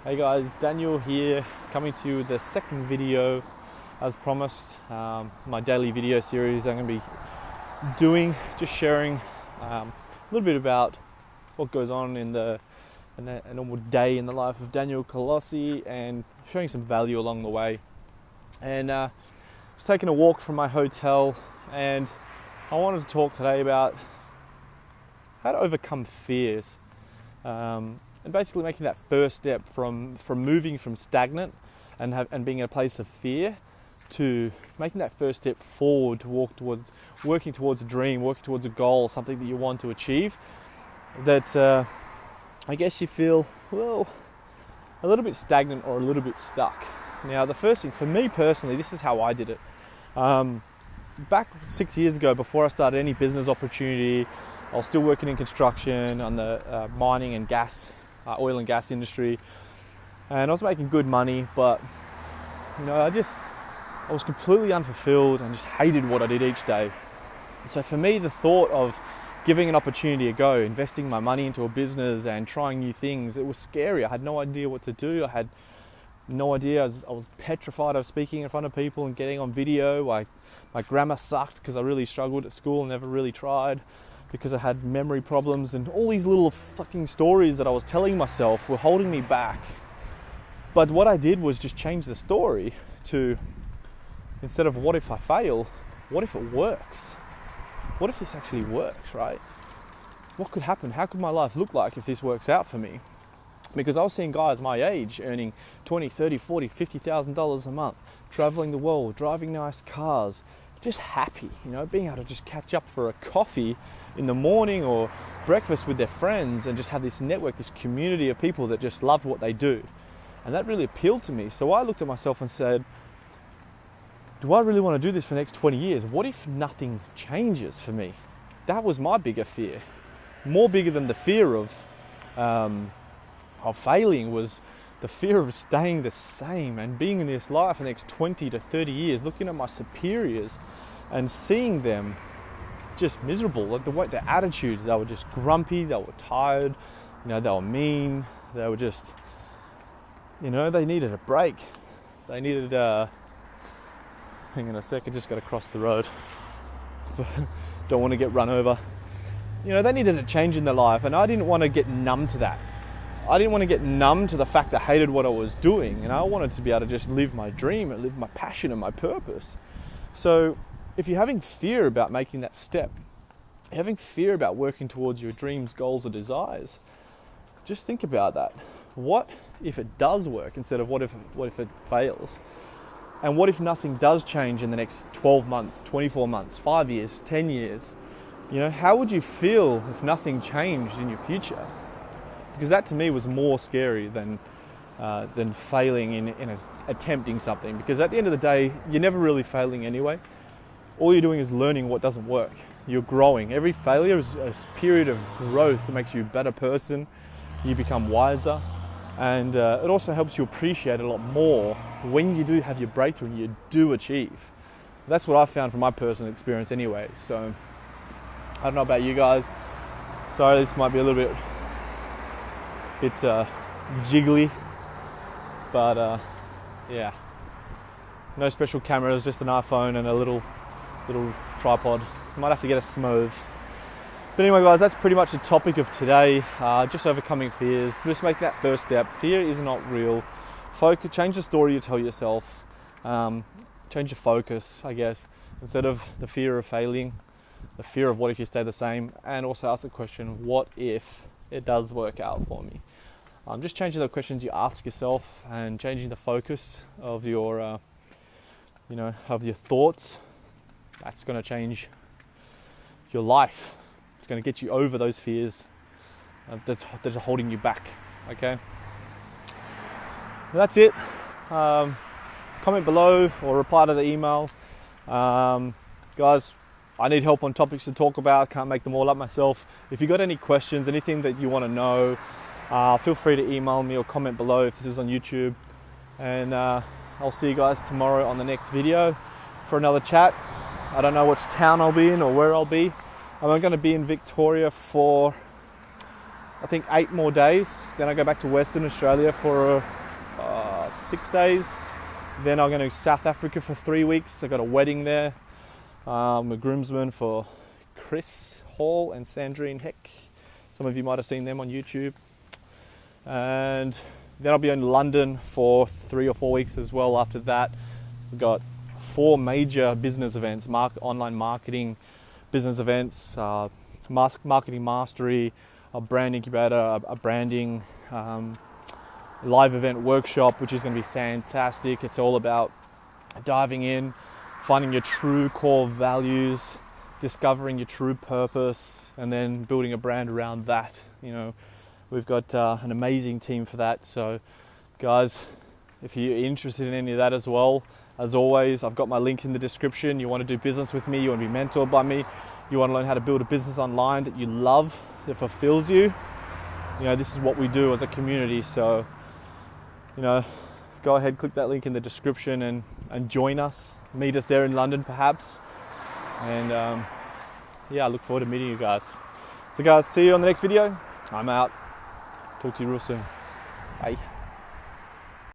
Hey guys, Daniel here, coming to you with the second video as promised. My daily video series I'm going to be doing, just sharing a little bit about what goes on in a normal day in the life of Daniel Colossi and showing some value along the way. And I was taking a walk from my hotel, and I wanted to talk today about how to overcome fears. And basically making that first step from moving from stagnant and being in a place of fear to making that first step forward to working towards a dream, working towards a goal, something that you want to achieve. That I guess you feel, well, a little bit stagnant or a little bit stuck. Now, the first thing, for me personally, this is how I did it. Back 6 years ago, before I started any business opportunity, I was still working in construction on the mining and gas, oil and gas industry, and I was making good money, but I was completely unfulfilled and just hated what I did each day. So for me, the thought of giving an opportunity a go, investing my money into a business and trying new things, it was scary. I had no idea what to do. I had no idea. I was petrified of speaking in front of people and getting on video. My grammar sucked because I really struggled at school and never really tried, because I had memory problems, and all these little fucking stories that I was telling myself were holding me back. But what I did was just change the story to, instead of what if I fail, what if it works? What if this actually works, right? What could happen? How could my life look like if this works out for me? Because I was seeing guys my age earning $20, $30, $40, $50,000 a month, traveling the world, driving nice cars, just happy, being able to just catch up for a coffee in the morning or breakfast with their friends and just have this network, this community of people that just loved what they do. And that really appealed to me. So I looked at myself and said, do I really want to do this for the next 20 years? What if nothing changes for me? That was my bigger fear. More bigger than the fear of failing was the fear of staying the same and being in this life for the next 20 to 30 years, looking at my superiors and seeing them just miserable, like their attitudes. They were just grumpy, they were tired, they were mean, they were just, they needed a break. They needed, hang on a second, just got to cross the road. Don't want to get run over. They needed a change in their life, and I didn't want to get numb to that. I didn't want to get numb to the fact that I hated what I was doing, and I wanted to be able to just live my dream and live my passion and my purpose. So if you're having fear about making that step, having fear about working towards your dreams, goals, or desires, just think about that. What if it does work instead of what if it fails? And what if nothing does change in the next 12 months, 24 months, 5 years, 10 years? How would you feel if nothing changed in your future? Because that to me was more scary than failing in attempting something. Because at the end of the day, you're never really failing anyway. All you're doing is learning what doesn't work. You're growing. Every failure is a period of growth that makes you a better person. You become wiser. And it also helps you appreciate a lot more when you do have your breakthrough and you do achieve. That's what I found from my personal experience anyway. So I don't know about you guys. Sorry, this might be a little bit jiggly, but yeah, no special cameras, just an iPhone and a little tripod. Might have to get a Smove. But anyway guys, that's pretty much the topic of today. Just overcoming fears. Just make that first step. Fear is not real. Change the story you tell yourself. Change your focus, I guess. Instead of the fear of failing, the fear of what if you stay the same, and also ask the question, what if it does work out for me? Just changing the questions you ask yourself and changing the focus of your, of your thoughts. That's going to change your life. It's going to get you over those fears that are holding you back. Okay. That's it. Comment below or reply to the email. Guys, I need help on topics to talk about. Can't make them all up myself. If you got any questions, anything that you want to know, feel free to email me or comment below if this is on YouTube. And I'll see you guys tomorrow on the next video for another chat. I don't know which town I'll be in or where I'll be. I'm going to be in Victoria for I think 8 more days. Then I go back to Western Australia for 6 days. Then I'm going to South Africa for 3 weeks. I got a wedding there. I'm a groomsman for Chris Hall and Sandrine Heck. Some of you might have seen them on YouTube. And then I'll be in London for 3 or 4 weeks as well. After that, we've got 4 major business events, online marketing business events, marketing mastery, a brand incubator, a branding live event workshop, which is going to be fantastic. It's all about diving in, finding your true core values, discovering your true purpose, and then building a brand around that. You know, we've got an amazing team for that. So guys, if you're interested in any of that as well, as always, I've got my link in the description. You want to do business with me, you want to be mentored by me, you want to learn how to build a business online that you love, that fulfills you, you know, this is what we do as a community. So, you know, go ahead, click that link in the description and join us. Meet us there in London perhaps. And yeah, I look forward to meeting you guys. So guys, see you on the next video. I'm out. Talk to you real soon. Bye.